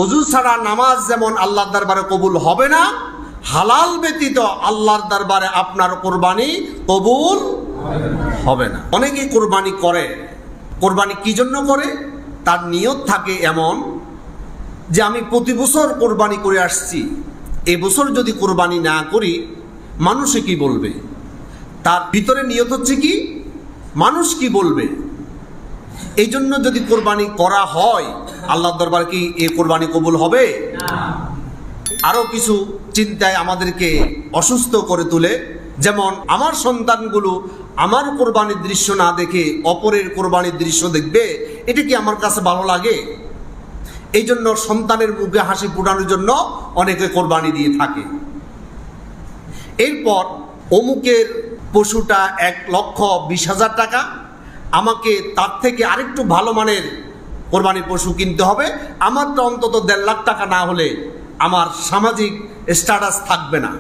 ওযু ছাড়া নামাজ যেমন আল্লাহর দরবারে কবুল হবে না, হালাল ব্যতীত আল্লাহর দরবারে আপনার কোরবানি কবুল হবে না। অনেকে কোরবানি করে, কোরবানি কি জন্য করে? তার নিয়ত থাকে এমন যে আমি প্রতি বছর কোরবানি করে আসছি, এবছর যদি কোরবানি না করি মানুষে কি বলবে। তার ভিতরে নিয়ত হচ্ছে কি, মানুষ কি বলবে। এই জন্য যদি কোরবানি করা হয় আল্লাহর দরবারে কি এই কোরবানি কবুল হবে? আরো কিছু চিন্তায় আমাদেরকে অসুস্থ করে তোলে। যেমন আমার সন্তানগুলো আমার কোরবানির দৃশ্য না দেখে অপরের কোরবানির দৃশ্য দেখবে, এটা কি আমার কাছে ভালো লাগে? এই জন্য সন্তানের মুখে হাসি ফোটানোর জন্য অনেকে কোরবানি দিয়ে থাকে। এরপর অমুকের পশুটা 1,20,000 টাকা, আমাকে তার থেকে আরেকটু ভালো মানের কোরবানির পশু কিনতে হবে, আমার তো অন্তত 1.5 লাখ টাকা না হলে আমার সামাজিক স্ট্যাটাস থাকবে না।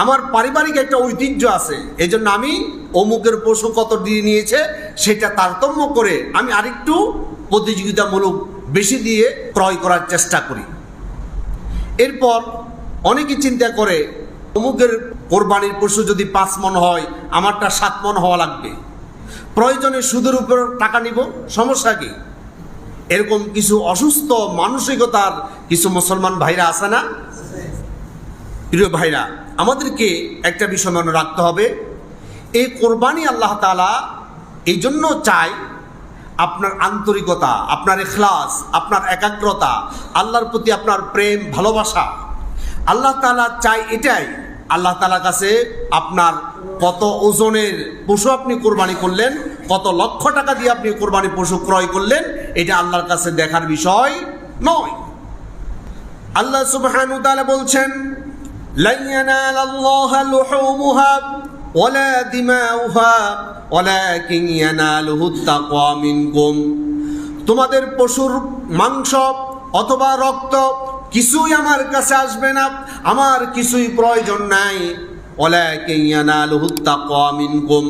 আমার পারিবারিক একটা ঐতিহ্য আছে, এই জন্য আমি অমুকের পশু কত দিয়ে নিয়েছে সেটা তারতম্য করে আমি আরেকটু প্রতিযোগিতামূলক বেশি দিয়ে ক্রয় করার চেষ্টা করি। এরপর অনেকে চিন্তা করে অমুকের কোরবানির পশু যদি 5 মণ হয় আমারটা 7 মণ হওয়া লাগবে, প্রয়োজনে সুদের উপর টাকা নিব, সমস্যা কি? এরকম কিছু অসুস্থ মানসিকতার কিছু মুসলমান ভাইরা আছে না? প্রিয় ভাইরা, আমাদেরকে একটা বিষয় মনে রাখতে হবে, এই কোরবানি আল্লাহ তাআলা এই জন্য চায় আপনার আন্তরিকতা, আপনার ইখলাস, আপনার একাগ্রতা, আল্লাহর প্রতি আপনার প্রেম ভালোবাসা। আল্লাহ তাআলা চায় এটাই। আল্লাহ তাআলার কাছে আপনার কত ওজনের পশু আপনি কোরবানি করলেন, কত লক্ষ টাকা দিয়ে আপনি কোরবানি পশু ক্রয় করলেন, এটা আল্লাহর কাছে দেখার বিষয় নয়। আল্লাহ সুবহানাহু ওয়া তাআলা বলছেন, লান ইয়ানালাল্লাহা লুহুমুহা ওয়ালা দিমাউহা ওয়ালাকিন ইয়ানালুহুত তাকওয়া মিনকুম। তোমাদের পশুর মাংস অথবা রক্ত কিছুই আমার কাছে আসবে না, আমার কিছুই প্রয়োজন নাই। ওয়ালাকিন ইয়ানালুহুত তাকওয়া মিনকুম,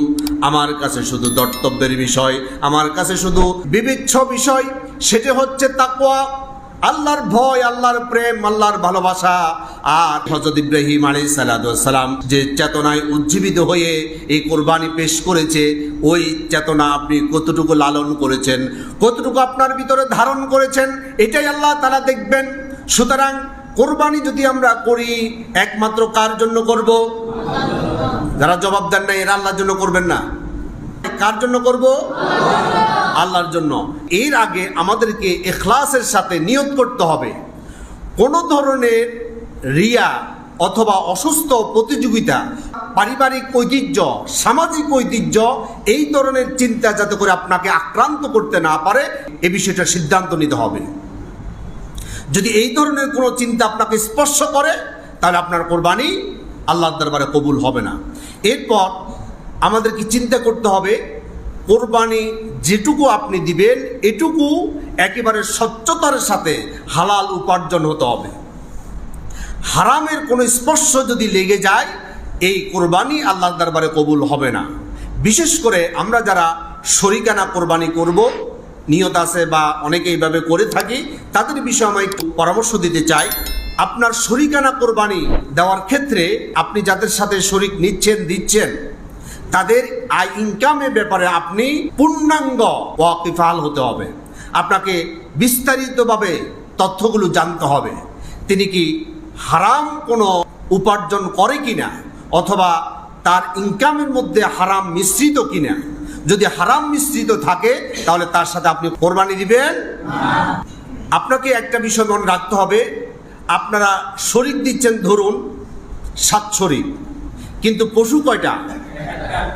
আমার কাছে শুধু কর্তব্যের বিষয়, আমার কাছে শুধু বিবেচ্য বিষয়, সেটা হচ্ছে তাকওয়া, আল্লাহর ভয়, আল্লাহর প্রেম, আল্লাহর ভালোবাসা। আর হযরত ইব্রাহিম আলাইহিস সালাম যে চেতনায় উজ্জীবিত হয়ে এই কোরবানি পেশ করেছে, ওই চেতনা আপনি কতটুকু লালন করেছেন, কতটুকু আপনার ভিতরে ধারণ করেছেন, এটাই আল্লাহ তাআলা দেখবেন। সুতরাং কোরবানি যদি আমরা করি একমাত্র কার জন্য করব? যারা জবাব দেন না এরা আল্লাহর জন্য করবেন না, কার জন্য করব? আল্লাহর জন্য। এর আগে আমাদেরকে ইখলাসের সাথে নিয়ত করতে হবে, কোন ধরনের রিয়া অথবা অসুস্থ প্রতিযোগিতা, পারিবারিক ঐতিহ্য, সামাজিক ঐতিহ্য, এই ধরনের চিন্তা যাতে করে আপনাকে আক্রান্ত করতে না পারে, এ বিষয়টা সিদ্ধান্ত নিতে হবে। যদি এই ধরনের কোনো চিন্তা আপনাকে স্পর্শ করে তাহলে আপনার কোরবানি আল্লাহর দরবারে কবুল হবে না। এরপর আমাদেরকে চিন্তা করতে হবে, কোরবানি যেটুকু আপনি দিবেন এটুকু একেবারে স্বচ্ছতার সাথে হালাল উপার্জন হতে হবে। হারামের কোনো স্পর্শ যদি লেগে যায় এই কোরবানি আল্লাহর দরবারে কবুল হবে না। বিশেষ করে আমরা যারা শরীকানা কোরবানি করব নিয়ত আছে বা অনেকে এইভাবে করে থাকি, তাদের বিষয়ে আমি একটু পরামর্শ দিতে চাই। আপনার শরীকানা কোরবানি দেওয়ার ক্ষেত্রে আপনি যাদের সাথে শরীক দিচ্ছেন তাদের আয় ইনকামের ব্যাপারে আপনি পূর্ণাঙ্গ ওয়াকিফাল হতে হবে। আপনাকে বিস্তারিতভাবে তথ্যগুলো জানতে হবে, তিনি কি হারাম কোনো উপার্জন করে কিনা, অথবা তার ইনকামের মধ্যে হারাম মিশ্রিত কিনা। যদি হারাম মিশ্রিত থাকে তাহলে তার সাথে আপনি কোরবানি দিবেন। আপনাকে একটা বিষয় মনে রাখতে হবে, আপনারা শরীক দিচ্ছেন ধরুন 7 শরীক, কিন্তু পশু কয়টা?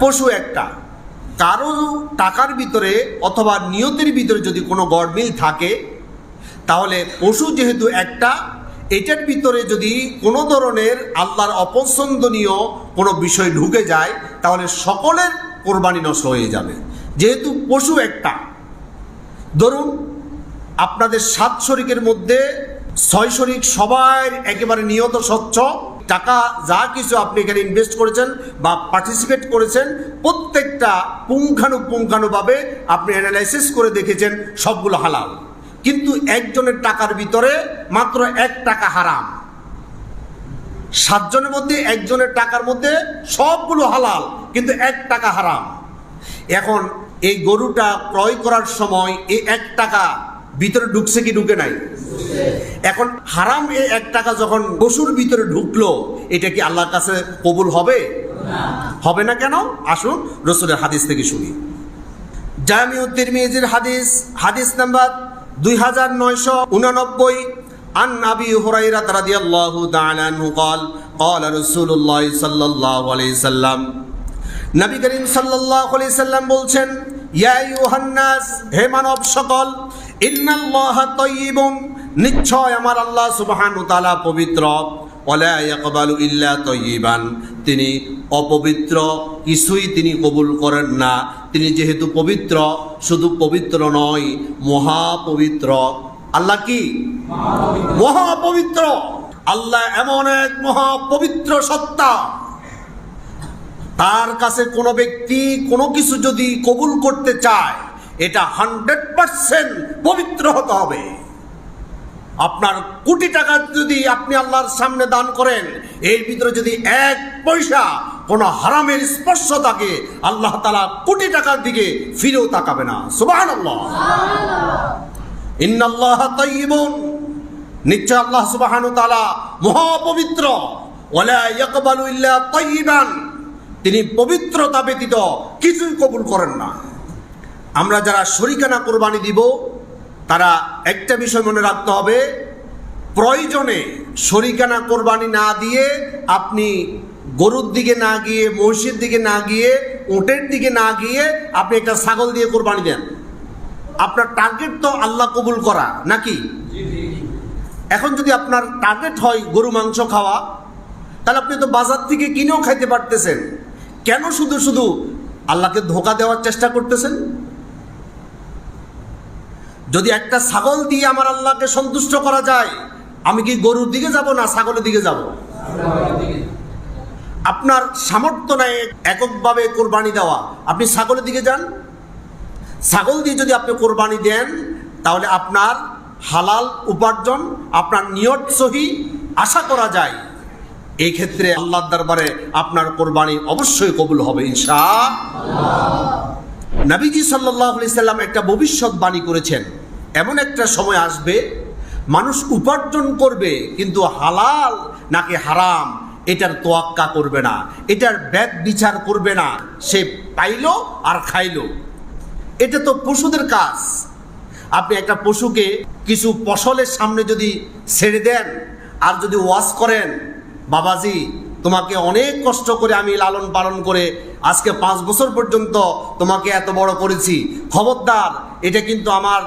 পশু একটা। কারো টাকার ভিতরে অথবা নিয়তের ভিতরে যদি কোনো গড়মিল থাকে তাহলে পশু যেহেতু একটা, এটার ভিতরে যদি কোনো ধরনের আল্লাহর অপছন্দনীয় কোনো বিষয় ঢুকে যায় তাহলে সকলের কোরবানি নষ্ট হয়ে যাবে। যেহেতু পশু একটা, ধরুন আপনাদের 7 শরীকের মধ্যে 6 শরীক সবাই একেবারে নিয়ত স্বচ্ছ, টাকা যা কিছু আপনি এখানে ইনভেস্ট করেছেন বা পার্টিসিপেট করেছেন প্রত্যেকটা পুঙ্খানুপুঙ্খানুভাবে আপনি অ্যানালাইসিস করে দেখেছেন সবগুলো হালাল। কিন্তু একজনের টাকার ভিতরে মাত্র 1 টাকা হারাম। 7 জনের মধ্যে একজনের টাকার মধ্যে সবগুলো হালাল, কিন্তু 1 টাকা হারাম। এখন এই গরুটা ক্রয় করার সময় এই 1 টাকা ভিতরে ঢুকছে কি ঢুকে নাই? এখন হারাম এই 1 টাকা যখন পশুর ভিতরে ঢুকলো, এটা কি আল্লাহর কাছে কবুল হবে? হবে না। কেন? আসুন রাসূলের হাদিস থেকে শুনি। জামিউ তিরমিজির হাদিস নাম্বার 2989 আন আবি হুরায়রা রাদিয়াল্লাহু তাআলা আনহু قال قال رسول الله صلى الله عليه وسلم, নবী করিম সাল্লাল্লাহু আলাইহি সাল্লাম বলছেন, ইয়া আইয়ুহান নাস, হে মানব সকল, ইন্নাল্লাহা তাইয়্যিবুন, নিশ্চয় আমার আল্লাহ সুবহানাহু ওয়া তাআলা পবিত্র, ওয়ালা ইয়াকবালু ইল্লা তাইয়্যিবান, তিনি অপবিত্র কিছুই তিনি কবুল করেন না। তিনি যেহেতু পবিত্র, শুধু পবিত্র নয়, মহাপবিত্র। আল্লাহ কি? মহাপবিত্র। আল্লাহ এমন এক মহাপবিত্র সত্তা, তার কাছে কোনো ব্যক্তি কোনো কিছু যদি কবুল করতে চায়, এটা 100% পবিত্র হতে হবে। আপনার কোটি টাকা যদি আপনি আল্লাহর সামনে দান করেন, এর ভিতরে যদি 1 পয়সা কোনো হারামের স্পর্শ থাকে, আল্লাহ তাআলা কোটি টাকার দিকে ফিরেও তাকাবে না। সুবহানাল্লাহ। ইন্নাল্লাহা তাইয়্যিবুন, নিশ্চয় আল্লাহ সুবহানাহু ওয়া তাআলা মহাপবিত্র, ওয়ালা ইয়াকবালু ইল্লা তাইয়্যিবান, তিনি পবিত্রতা ব্যতীত কিছুই কবুল করেন না। আমরা যারা শরীকানা কোরবানি দিব, তারা একটা বিষয় মনে রাখতে হবে, প্রয়োজনে শরীকানা কোরবানি না দিয়ে আপনি গরুর দিকে না গিয়ে, মহিষের দিকে না গিয়ে, উটের দিকে না গিয়ে আপনি একটা ছাগল দিয়ে কোরবানি দেন। আপনার টার্গেট তো আল্লাহ কবুল করা, নাকি? এখন যদি আপনার টার্গেট হয় গরু মাংস খাওয়া, তাহলে আপনি তো বাজার থেকে কিনেও খাইতে পারতেছেন। কেন শুধু শুধু আল্লাহকে ধোঁকা দেওয়ার চেষ্টা করতেছেন? যদি একটা ছাগল দিয়ে আমার আল্লাহকে সন্তুষ্ট করা যায়, আমি কি গরুর দিকে যাব না ছাগলের দিকে যাব? আপনার সামর্থ্য নাই এককভাবে কোরবানি দেওয়া, আপনি ছাগলের দিকে যান। ছাগল দিয়ে যদি আপনি কোরবানি দেন, তাহলে আপনার হালাল উপার্জন, আপনার নিয়ত সহি আশা করা যায়। এই ক্ষেত্রে আল্লাহর দরবারে আপনার কোরবানি অবশ্যই কবুল হবে ইনশাআল্লাহ। নবীজি সাল্লাল্লাহু আলাইহি সাল্লাম একটা ভবিষ্যৎবাণী করেছেন, এমন একটা সময় আসবে মানুষ উপার্জন করবে, কিন্তু হালাল নাকি হারাম এটার তোয়াক্কা করবে না, এটার ব্যাদ বিচার করবে না। সে পাইলো আর খাইলো। এটা তো পশুদের কাজ। আপনি একটা পশুকে কিছু ফসলের সামনে যদি ছেড়ে দেন আর যদি ওয়াজ করেন, বাবাজি তোমাকে অনেক কষ্ট করে আমি লালন পালন করে আজকে 5 বছর পর্যন্ত তোমাকে এত বড় করেছি, খবরদার এটা কিন্তু আমার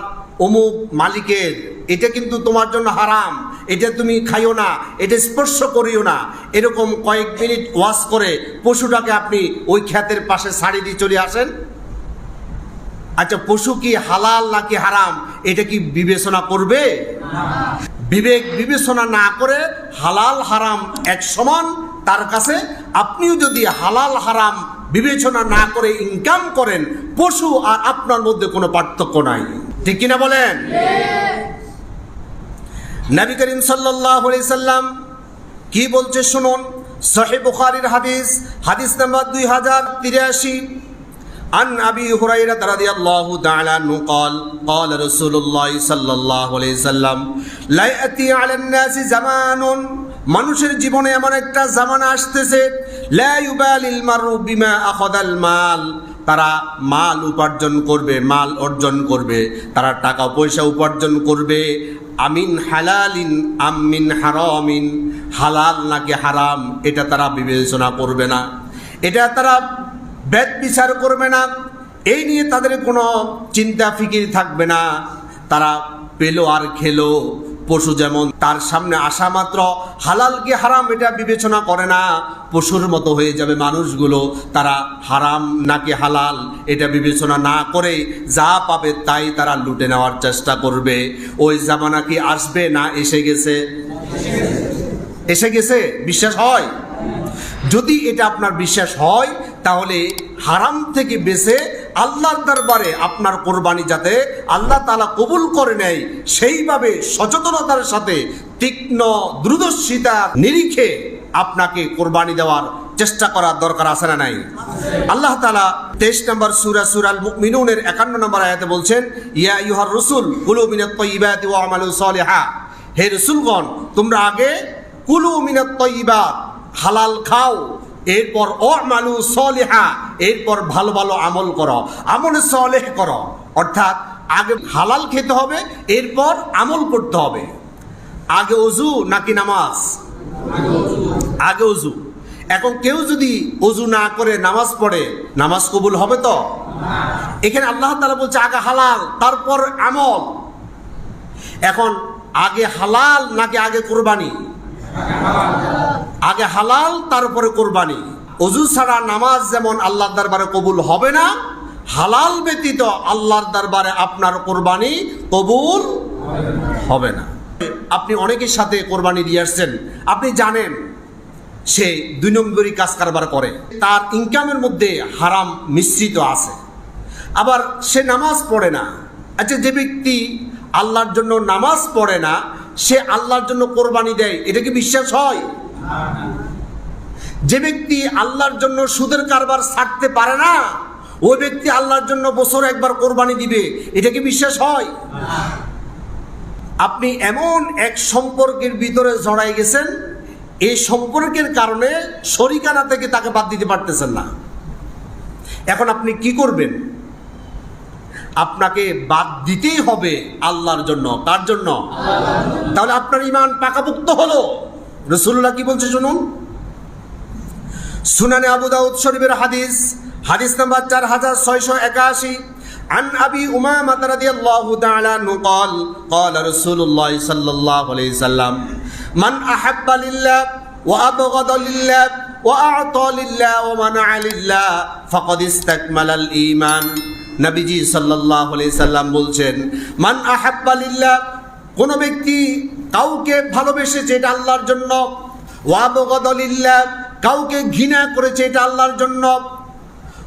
অমুক মালিকের, এটা কিন্তু তোমার জন্য হারাম, এটা তুমি খাইও না, এটা স্পর্শ করিও না, এরকম কয়েক মিনিট ওয়াজ করে পশুটাকে আপনি ওই ক্ষেতের পাশে ছাড়ি দিয়ে চলে আসেন। আচ্ছা, পশু কি হালাল নাকি হারাম এটা কি বিবেচনা করবে? বিবেক বিবেচনা না করে হালাল হারাম এক সমান তার কাছে। আপনিও যদি হালাল হারাম বিবেচনা না করে ইনকাম করেন, পশু আর আপনার মধ্যে কোনো পার্থক্য নাই। ঠিক কিনা বলেন? নবী করিম সাল্লাল্লাহু আলাইহি সাল্লাম কি বলছে শুনুন। সহিহ বুখারীর হাদিস নাম্বার 2083 عن أبي هريرة رضي الله تعالى عنه قال قال رسول الله صلى الله عليه وسلم لا يأتي على الناس زمان, মানুষের জীবনে এমন একটা জামানা আসতেছে, লা ইউবালিল মারু বিমা আখাযাল মাল, তারা মাল উপার্জন করবে, মাল অর্জন করবে, তারা টাকা পয়সা উপার্জন করবে, আমিন হালালিন আমিন হারামিন, হালাল নাকি হারাম এটা তারা বিবেচনা করবে না, এটা তারা ব্যাদ বিচার করবে না, এই নিয়ে তাদের কোনো চিন্তা ফিকির থাকবে না। তারা পেলো আর খেলো। পশু যেমন তার সামনে আসা মাত্র হালাল কি হারাম এটা বিবেচনা করে না, পশুর মতো হয়ে যাবে মানুষগুলো। তারা হারাম নাকি হালাল এটা বিবেচনা না করে যা পাবে তাই তারা লুটে নেওয়ার চেষ্টা করবে। ওই জামানা কি আসবে না এসে গেছে? এসে গেছে। বিশ্বাস হয়? যদি এটা আপনার বিশ্বাস হয়, তাহলে হারাম থেকে বেঁচে আল্লাহর দরবারে আপনার কোরবানি যাতে আল্লাহ তাআলা কবুল করে নেয়, সেইভাবে সচেতনতার সাথে তীক্ষ্ণ দূরদর্শিতার নিরিখে আপনাকে কোরবানি দেওয়ার চেষ্টা করার দরকার আছে না নাই? আল্লাহ তাআলা 23 নম্বর সূরাল মুমিনুনের 51 নম্বর আয়াতে বলছেন, ইয়া আইয়ুহার রাসূল কুলু মিনাত তাইয়্যিবাতি ওয়া আমালু সালিহা। হে রাসূলগণ, তোমরা আগে কুলু মিনাত তাইয়্যিবাত, হালাল খাও, এরপর আমালু সালিহা, এরপর ভালো ভালো আমল করো, আমল সালেহ করো। অর্থাৎ আগে হালাল খেতে হবে, এরপর আমল করতে হবে। আগে ওযু নাকি নামাজ? আগে ওযু। এখন কেউ যদি ওযু না করে নামাজ পড়ে, নামাজ কবুল হবে তো? এখানে আল্লাহ তাআলা বলছে আগে হালাল তারপর আমল। এখন আগে হালাল নাকি আগে কোরবানি? আগে হালাল তারপরে কোরবানি। ওযু ছাড়া নামাজ যেমন আল্লাহর দরবারে কবুল হবে না, হালাল ব্যতীত আল্লাহর দরবারে আপনার কোরবানি কবুল হবে না। আপনি অনেকের সাথে কোরবানি দিয়ে আসছেন, আপনি জানেন সে 2 নম্বরই কাজ কারবার করে, তার ইনকামের মধ্যে হারাম মিশ্রিত আছে, আবার সে নামাজ পড়ে না। আচ্ছা, যে ব্যক্তি আল্লাহর জন্য নামাজ পড়ে না, সে আল্লাহর জন্য কোরবানি দেয়, এটা কি বিশ্বাস হয়? যে ব্যক্তি আল্লাহর জন্য সুদের কারবার ছাড়তে পারে না, ওই ব্যক্তি আল্লাহর জন্য বছরে একবার কোরবানি দিবে, এটা কি বিশ্বাস হয়? আপনি এমন এক সম্পর্কের ভিতরে জড়াই গেছেন, এই সম্পর্কের কারণে শরিকানা থেকে তাকে বাদ দিতে পারতেছেন না। এখন আপনি কি করবেন? আপনাকে বাদ দিতেই হবে আল্লাহর জন্য। কার জন্য? তাহলে আপনার ঈমান পাকাপোক্ত হলো। রাসূলুল্লাহ কি বলছে শুনুন, সুনানে আবু দাউদ শরীফের হাদিস নাম্বার 4681, عن أبي أمامة رضي الله تعالى عنه قال قال رسول الله صلى الله عليه وسلم من أحب لله وأبغض لله وأعطى لله ومنع لله فقد استكمل الإيمان। নবীজি সাল্লাল্লাহু আলাইহি সাল্লাম বলছেন, মান আহাব্বা লিল্লাহ, কোন ব্যক্তি কাউকে ভালোবেসেছে এটা আল্লাহর জন্য, ওয়া আবগাদা লিল্লাহ, কাউকে ঘৃণা করেছে এটা আল্লাহর জন্য,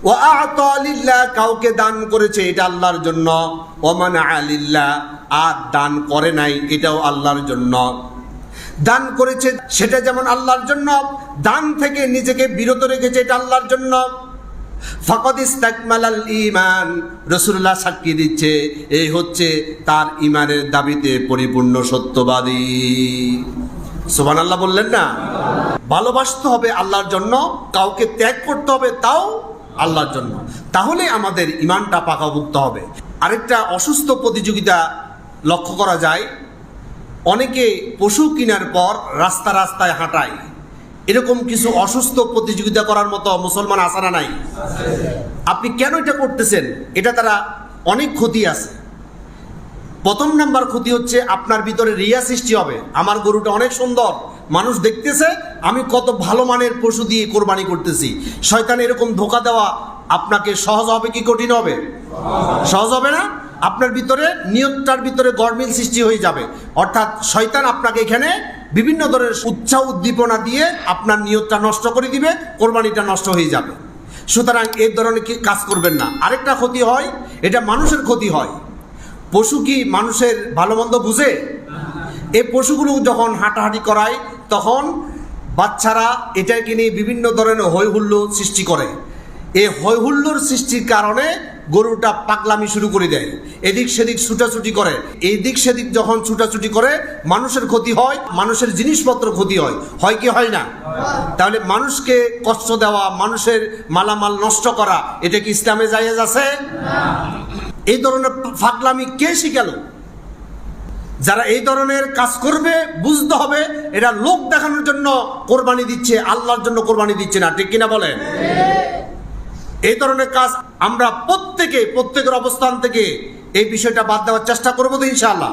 ওয়া আ'তা লিল্লাহ, কাউকে দান করেছে এটা আল্লাহর জন্য, ওয়া মানা'a লিল্লাহ, আর দান করে নাই এটাও আল্লাহর জন্য। দান করেছে সেটা যেমন আল্লাহর জন্য, দান থেকে নিজেকে বিরত রেখেছে এটা আল্লাহর জন্য। ফাকাদ ইস্তাকমালাল ঈমান, রাসূলুল্লাহ সাক্ষী দিচ্ছে এই হচ্ছে তার ঈমানের দাবিতে পরিপূর্ণ সত্যবাদী। সুবহানাল্লাহ বললেন না? ভালোবাসতে হবে আল্লাহর জন্য, কাউকে ত্যাগ করতে হবে তাও আল্লাহর জন্য, তাহলে আমাদের ঈমানটা পাকাপোক্ত হবে। আরেকটা অসুস্থ প্রতিযোগিতা লক্ষ্য করা যায়, অনেকে পশু কেনার পর রাস্তায় হাঁটায়, এরকম কিছু অসুস্থ প্রতিযোগিতা করার মতো মুসলমান আছে না নাই? আপনি কেন এটা করতেছেন? এটা তারা অনেক ক্ষতি আছে। প্রথম নাম্বার ক্ষতি হচ্ছে আপনার ভিতরে রিয়া সৃষ্টি হবে, আমার গরুটা অনেক সুন্দর, মানুষ দেখতেছে আমি কত ভালো মানের পশু দিয়ে কোরবানি করতেছি। শয়তান এরকম ধোঁকা দেওয়া আপনাকে সহজ হবে কি কঠিন হবে? সহজ হবে না। আপনার ভিতরে নিয়তটার ভিতরে গরমিল সৃষ্টি হয়ে যাবে, অর্থাৎ শয়তান আপনাকে এখানে বিভিন্ন ধরনের উৎসাহ উদ্দীপনা দিয়ে আপনার নিয়তটা নষ্ট করে দিবে, কোরবানিটা নষ্ট হয়ে যাবে। সুতরাং এই ধরনের কাজ করবেন না। আরেকটা ক্ষতি হয়, এটা মানুষের ক্ষতি হয়। পশু কি মানুষের ভালো মন্দ বুঝে? এই পশুগুলো যখন হাঁটাহাঁটি করায় তখন বাচ্চারা এটাকে নিয়ে বিভিন্ন ধরনের হৈ হুল্লোড় সৃষ্টি করে। এই হৈ হুল্লোড় সৃষ্টির কারণে গরুটা পাগলামি শুরু করে দেয়, এদিক সেদিক ছুটাছুটি করে। এই দিক সেদিক যখন ছুটাছুটি করে মানুষের ক্ষতি হয়, মানুষের জিনিসপত্র ক্ষতি হয় কি হয় না? তাহলে মানুষকে কষ্ট দেওয়া, মানুষের মালামাল নষ্ট করা, এটা কি ইসলামে জায়েজ আছে? এই ধরনের পাগলামি কে শিখালো? যারা এই ধরনের কাজ করবে বুঝতে হবে এরা লোক দেখানোর জন্য কোরবানি দিচ্ছে, আল্লাহর জন্য কোরবানি দিচ্ছে না। ঠিক কিনা বলেন? এই ধরনের কাজ আমরা প্রত্যেকের অবস্থান থেকে এই বিষয়টা বাদ দেওয়ার চেষ্টা করবো তো ইনশাআল্লাহ।